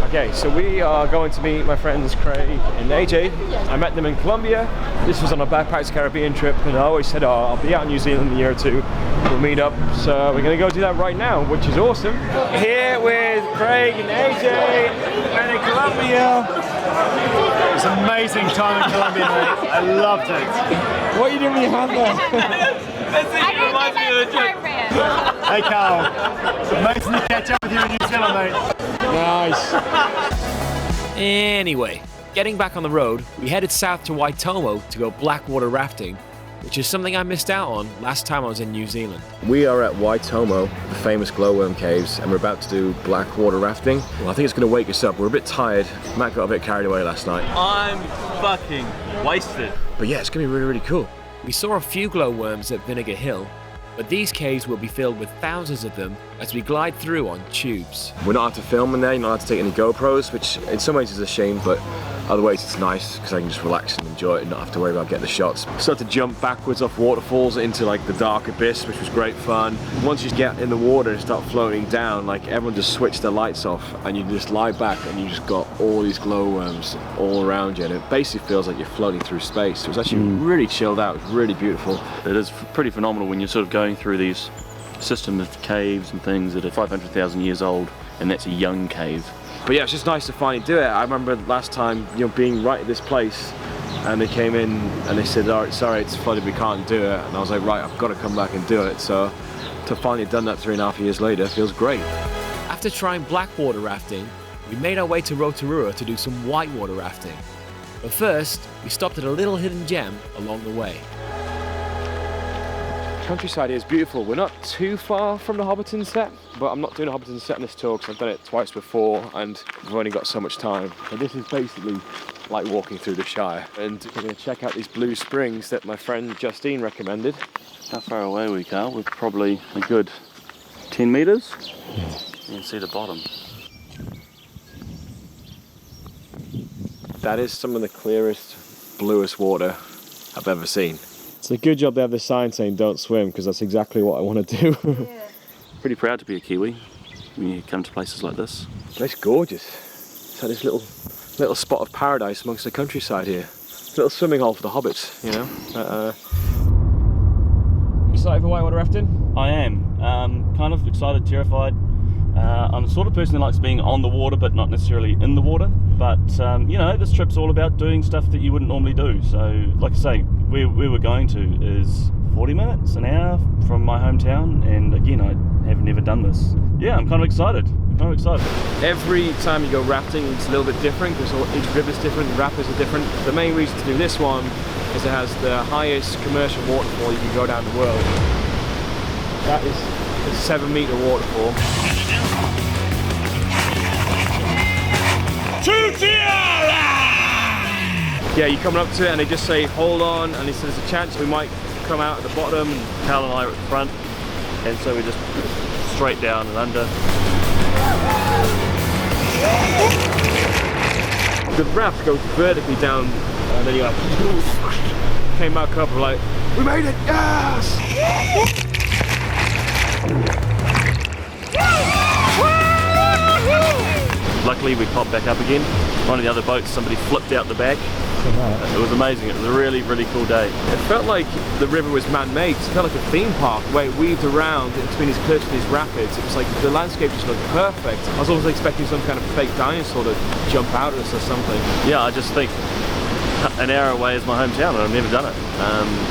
Okay, so we are going to meet my friends Craig and AJ. I met them in Colombia. This was on a Backpacks Caribbean trip, and I always said, oh, I'll be out in New Zealand in a year or two. We'll meet up. So we're going to go do that right now, which is awesome. Here with Craig and AJ, and in Colombia. It was an amazing time in Colombia, mate. I loved it. What are you doing with your hand there? That's it, it reminds me of the trip. Hey Karl, it's amazing to catch up with you in New Zealand, mate. Nice. Anyway, getting back on the road, we headed south to Waitomo to go blackwater rafting, which is something I missed out on last time I was in New Zealand. We are at Waitomo, the famous glowworm caves, and we're about to do blackwater rafting. Well, I think it's going to wake us up. We're a bit tired. Matt got a bit carried away last night. I'm fucking wasted. But yeah, it's going to be really, really cool. We saw a few glowworms at Vinegar Hill, but these caves will be filled with thousands of them as we glide through on tubes. We're not allowed to film in there, you're not allowed to take any GoPros, which in some ways is a shame, but other ways it's nice because I can just relax and enjoy it and not have to worry about getting the shots. Start to jump backwards off waterfalls into like the dark abyss, which was great fun. Once you get in the water and start floating down, like everyone just switched their lights off and you just lie back and you just got all these glowworms all around you, and it basically feels like you're floating through space. It was actually really chilled out, it was really beautiful. It is pretty phenomenal when you're sort of going through these system of caves and things that are 500,000 years old, and that's a young cave. But yeah, it's just nice to finally do it. I remember last time, you know, being right at this place, and they came in and they said, "All right, sorry, it's flooded, we can't do it." And I was like, right, I've got to come back and do it. So to finally have done that 3.5 years later feels great. After trying blackwater rafting, we made our way to Rotorua to do some whitewater rafting. But first, we stopped at a little hidden gem along the way. Countryside here is beautiful. We're not too far from the Hobbiton set, but I'm not doing a Hobbiton set in this tour because I've done it twice before and we've only got so much time. So this is basically like walking through the Shire. And we're going to check out these blue springs that my friend Justine recommended. How far away are we, Karl? We're probably a good 10 metres. You can see the bottom. That is some of the clearest, bluest water I've ever seen. It's a good job they have the sign saying don't swim, because that's exactly what I want to do. Yeah. Pretty proud to be a Kiwi when you come to places like this. It's gorgeous. It's like this little spot of paradise amongst the countryside here. Little swimming hole for the hobbits, you know. Excited for whitewater rafting? I am. Kind of excited, terrified. I'm the sort of person that likes being on the water but not necessarily in the water. But you know, this trip's all about doing stuff that you wouldn't normally do. So like I say, where we're going to is 40 minutes, an hour from my hometown, and again, I have never done this. Yeah, I'm kind of excited. Every time you go rafting, it's a little bit different because each river's different, the rapids are different. The main reason to do this one is it has the highest commercial waterfall you can go down the world. That is a 7-meter waterfall. Yeah, you're coming up to it and they just say hold on, and they say there's a chance we might come out at the bottom. Karl and I are at the front, and so we just straight down and under. The raft goes vertically down, and then you like came back up and like, we made it, yes! Luckily we popped back up again. One of the other boats, somebody flipped out the back. It was amazing. It was a really, really cool day. It felt like the river was man-made. It felt like a theme park, the way it weaved around in between these cliffs and these rapids. It was like the landscape just looked perfect. I was always expecting some kind of fake dinosaur to jump out at us or something. Yeah, I just think an hour away is my hometown and I've never done it.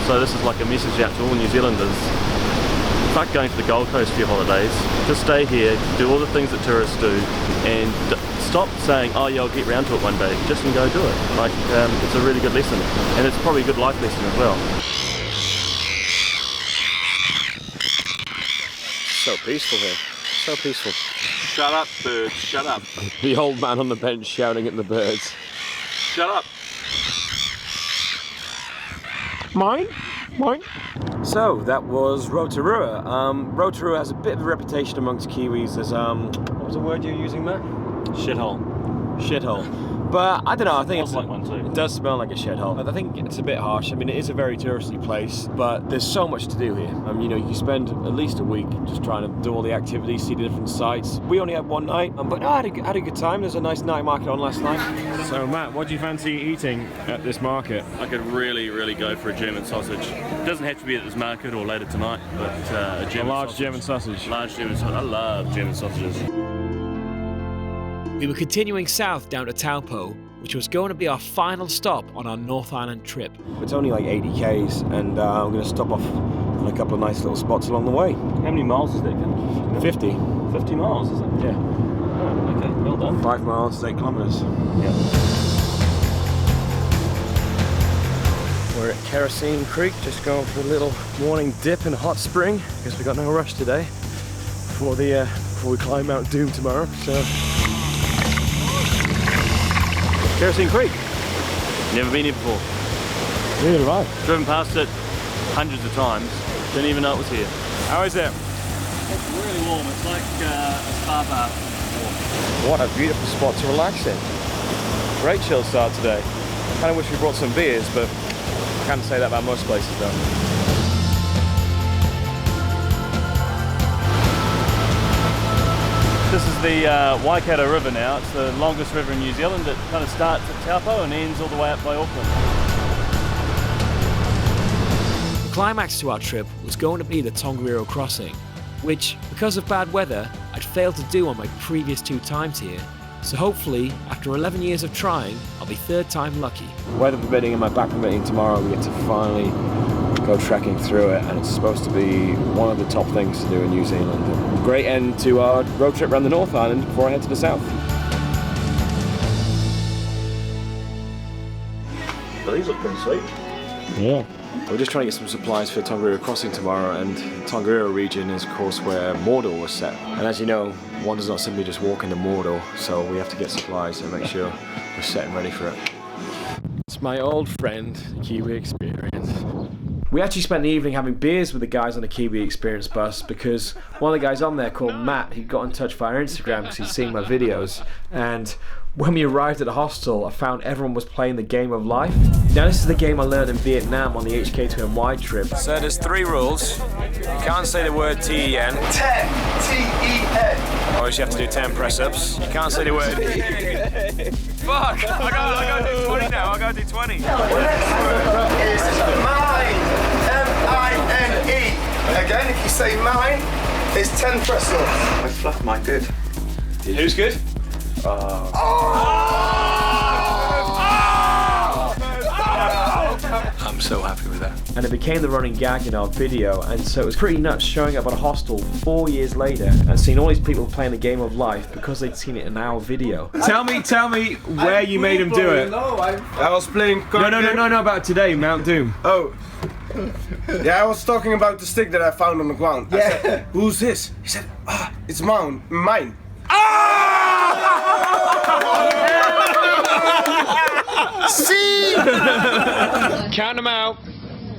So this is like a message out to all New Zealanders. Fuck going to the Gold Coast for your holidays. Just stay here, do all the things that tourists do, and stop saying, oh yeah, I'll get round to it one day. Just go do it. Like, it's a really good lesson, and it's probably a good life lesson as well. So peaceful here. So peaceful. Shut up, birds. Shut up. The old man on the bench shouting at the birds. Shut up. Mine? Mine? So that was Rotorua. Rotorua has a bit of a reputation amongst Kiwis as what was the word you're using, Matt? Shithole. Shithole. But I don't know, I think it's like one too. It does smell like a shithole. I think it's a bit harsh. I mean, it is a very touristy place, but there's so much to do here. You know, you spend at least a week just trying to do all the activities, see the different sites. We only had one night, but no, I had a good time. There's a nice night market on last night. So Matt, what do you fancy eating at this market? I could really, really go for a German sausage. It doesn't have to be at this market or later tonight, but a large German sausage. Large German sausage. I love German sausages. We were continuing south down to Taupo, which was going to be our final stop on our North Island trip. It's only like 80 k's, and I'm going to stop off on a couple of nice little spots along the way. How many miles is that, Kim? 50. 50 miles, is it? Yeah. Oh, okay, well done. 5 miles, 8 kilometres. Yeah. We're at Kerosene Creek, just going for a little morning dip in a hot spring. Guess we got no rush today before we climb Mount Doom tomorrow. So, Kerosene Creek. Never been here before. neither have I. Driven past it hundreds of times. Didn't even know it was here. How is it? It's really warm. It's like a spa bath. What a beautiful spot to relax in. Great chill start today. I kind of wish we brought some beers, but I can't say that about most places though. This is the Waikato River now. It's the longest river in New Zealand. It kind of starts at Taupo and ends all the way up by Auckland. The climax to our trip was going to be the Tongariro crossing, which, because of bad weather, I'd failed to do on my previous 2 times here. So hopefully, after 11 years of trying, I'll be 3rd time lucky. Weather permitting and my back permitting, tomorrow we get to finally go trekking through it, and it's supposed to be one of the top things to do in New Zealand. A great end to our road trip around the North Island before I head to the south. Well, these look pretty sweet. Yeah. We're just trying to get some supplies for Tongariro crossing tomorrow, and the Tongariro region is of course where Mordor was set. And as you know, one does not simply just walk into Mordor, so we have to get supplies and make sure we're set and ready for it. It's my old friend, Kiwi Experience. We actually spent the evening having beers with the guys on the Kiwi Experience bus because one of the guys on there called Matt, he got in touch via Instagram because he'd seen my videos, and when we arrived at the hostel, I found everyone was playing the game of life. Now this is the game I learned in Vietnam on the HK2NY trip. So there's 3 rules. You can't say the word T-E-N. 10, T-E-N. Or you have to do 10 press-ups. You can't say the word Fuck! I gotta do 20 now, I gotta do 20. The next word is mine. M-I-N-E. Again, if you say mine, it's 10 press-ups. I fluffed mine good. Who's good? I'm so happy with that. And it became the running gag in our video, and so it was pretty nuts showing up at a hostel 4 years later and seeing all these people playing the game of life because they'd seen it in our video. Tell me where you made him do it. I was playing card game. No, about today, Mount Doom. Oh. Yeah, I was talking about the stick that I found on the ground. Yeah. I said, who's this? He said, it's mine. See? Count them out.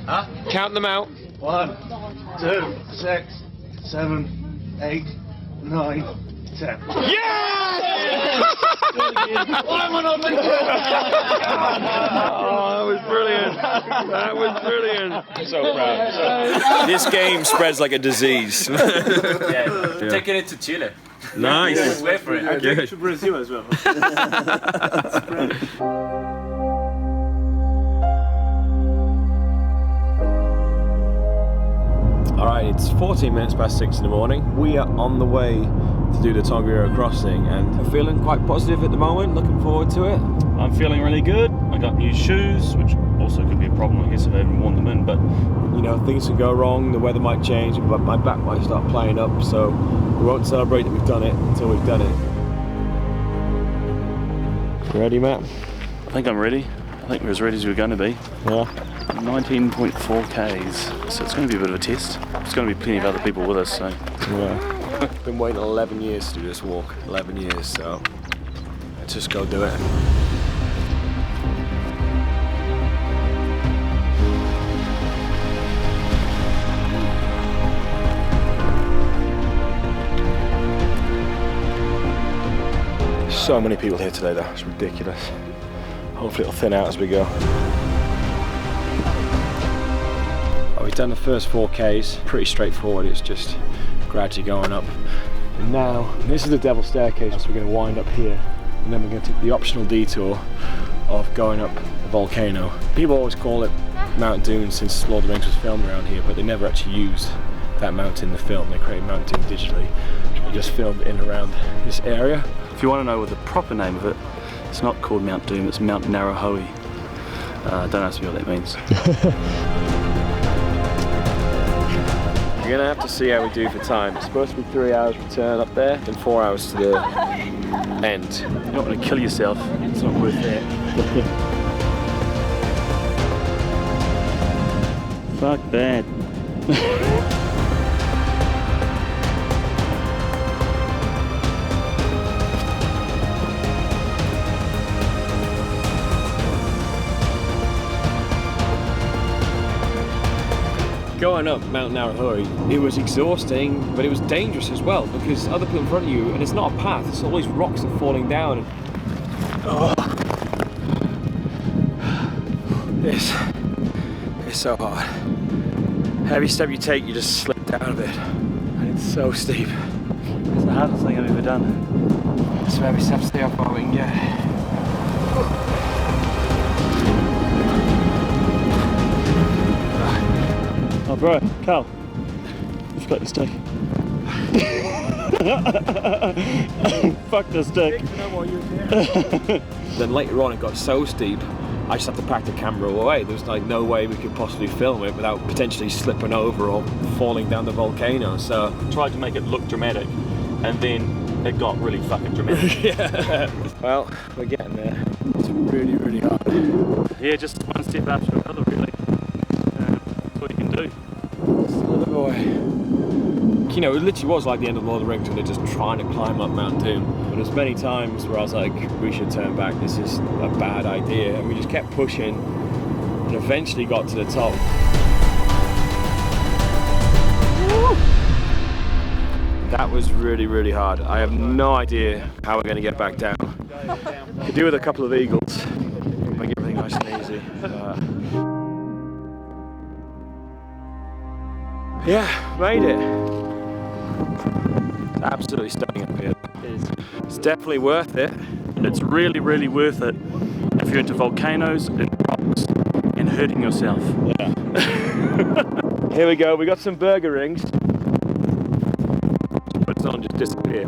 Huh? Count them out. 1, 2, 6, 7, 8, 9, 10. Yes! Why am I not thinking? Oh, that was brilliant. That was brilliant. I'm so proud. This game spreads like a disease. Yeah. Taking it to Chile. Nice. Wait for it. Okay. To Brazil as well. Alright, it's 14 minutes past 6 in the morning. We are on the way to do the Tongariro crossing, and I'm feeling quite positive at the moment, looking forward to it. I'm feeling really good. I got new shoes, which also could be a problem, I guess, if I haven't worn them in, but you know, things can go wrong, the weather might change, but my back might start playing up, so we won't celebrate that we've done it until we've done it. You ready, Matt? I think I'm ready. I think we're as ready as we're going to be. Yeah. 19.4 Ks, so it's going to be a bit of a test. There's going to be plenty of other people with us, so. Yeah. Been waiting 11 years to do this walk, 11 years, so let's just go do it. So many people here today though, it's ridiculous. Hopefully it'll thin out as we go. We've done the first 4Ks, pretty straightforward, it's just gradually going up. And now, this is the Devil's Staircase, so we're going to wind up here, and then we're going to take the optional detour of going up the volcano. People always call it Mount Doom since Lord of the Rings was filmed around here, but they never actually used that mountain in the film. They created Mount Doom digitally. We just filmed in and around this area. If you want to know what the proper name of it, it's not called Mount Doom, it's Mount Narahoe. Don't ask me what that means. We're gonna have to see how we do for time. It's supposed to be 3 hours return up there and 4 hours to the end. You don't want to kill yourself. It's not worth that. Fuck that. Going up Mount Narahui, it was exhausting, but it was dangerous as well because other people in front of you, and it's not a path, it's all these rocks are falling down. It's so hard. Every step you take, you just slip down a bit, and it's so steep. It's the hardest thing I've ever done. So every step, stay up while we can get. Oh bro, Karl, you've got your stick. Fuck the stick. Then later on it got so steep, I just had to pack the camera away. There was like no way we could possibly film it without potentially slipping over or falling down the volcano, so... Tried to make it look dramatic, and then it got really fucking dramatic. Yeah. Well, we're getting there. It's really, really hard. Yeah, just one step after another really. That's all you can do. Slip away. You know, it literally was like the end of Lord of the Rings when they're just trying to climb up Mount Doom. But there's many times where I was like, we should turn back, this is a bad idea. And we just kept pushing and eventually got to the top. That was really, really hard. I have no idea how we're going to get back down. Could do with a couple of eagles, make everything nice and easy. Yeah, made it. It's absolutely stunning up here. It is. It's definitely worth it. It's really, really worth it if you're into volcanoes and rocks and hurting yourself. Yeah. Here we go, we got some burger rings. But it's not just disappear.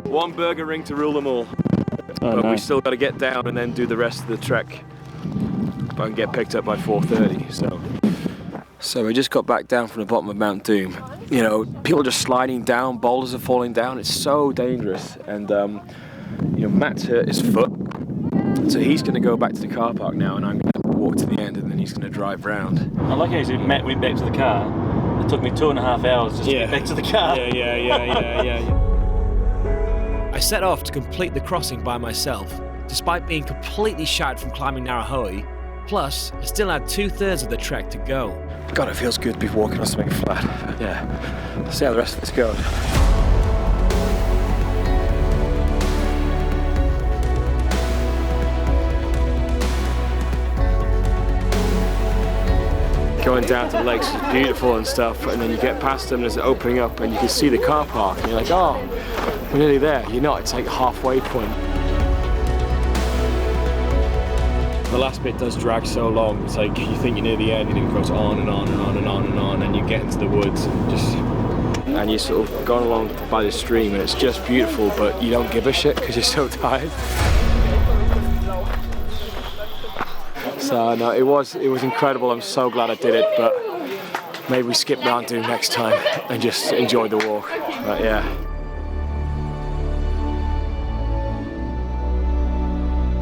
One burger ring to rule them all. But we still got to get down and then do the rest of the trek. But I can get picked up by 4:30, So we just got back down from the bottom of Mount Doom. You know, people are just sliding down, boulders are falling down. It's so dangerous. And, you know, Matt's hurt his foot. So he's going to go back to the car park now and I'm going to walk to the end and then he's going to drive round. I like how you said Matt went back to the car. It took me 2.5 hours just to get back to the car. Yeah. I set off to complete the crossing by myself, despite being completely shattered from climbing Narahui. Plus, I still had 2/3 of the trek to go. God, it feels good to be walking on something flat. Yeah, let's see how the rest of this goes. Going down to the lakes is beautiful and stuff, and then you get past them and it's opening up and you can see the car park and you're like, oh, we're nearly there. You're not, it's like a halfway point. The last bit does drag so long, it's like you think you're near the end and it goes on and on and on and on and on and you get into the woods and you're sort of going along by the stream and it's just beautiful, but you don't give a shit because you're so tired. So no, it was incredible. I'm so glad I did it, but maybe we skip Mount Doom next time and just enjoy the walk. But yeah.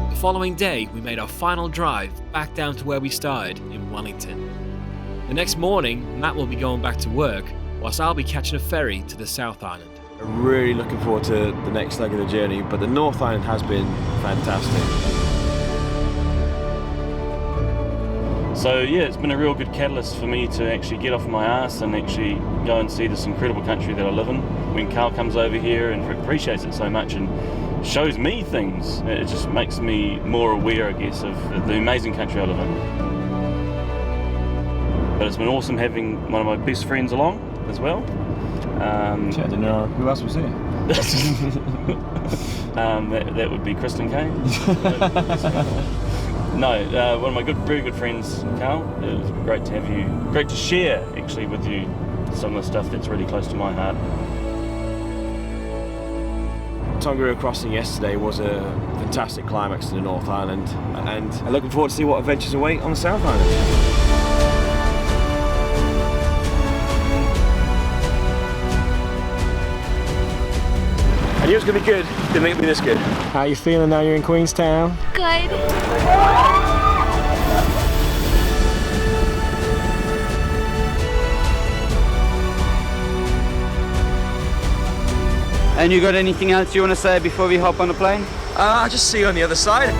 The following day, we made our final drive back down to where we started in Wellington. The next morning, Matt will be going back to work, whilst I'll be catching a ferry to the South Island. I'm really looking forward to the next leg of the journey, but the North Island has been fantastic. So yeah, it's been a real good catalyst for me to actually get off my ass and actually go and see this incredible country that I live in. When Karl comes over here and appreciates it so much and shows me things, it just makes me more aware, I guess, of the amazing country I live in. But it's been awesome having one of my best friends along as well. I didn't know who else was here. That would be Kristen Kane. No, one of my very good friends, Karl. It was great to have you, great to share actually with you some of the stuff that's really close to my heart. Tongariro crossing yesterday was a fantastic climax to the North Island, and I'm looking forward to see what adventures await on the South Island. I knew it was going to be good, didn't think it'd be this good. How are you feeling now you're in Queenstown? Good. And you got anything else you want to say before we hop on the plane? I'll just see you on the other side.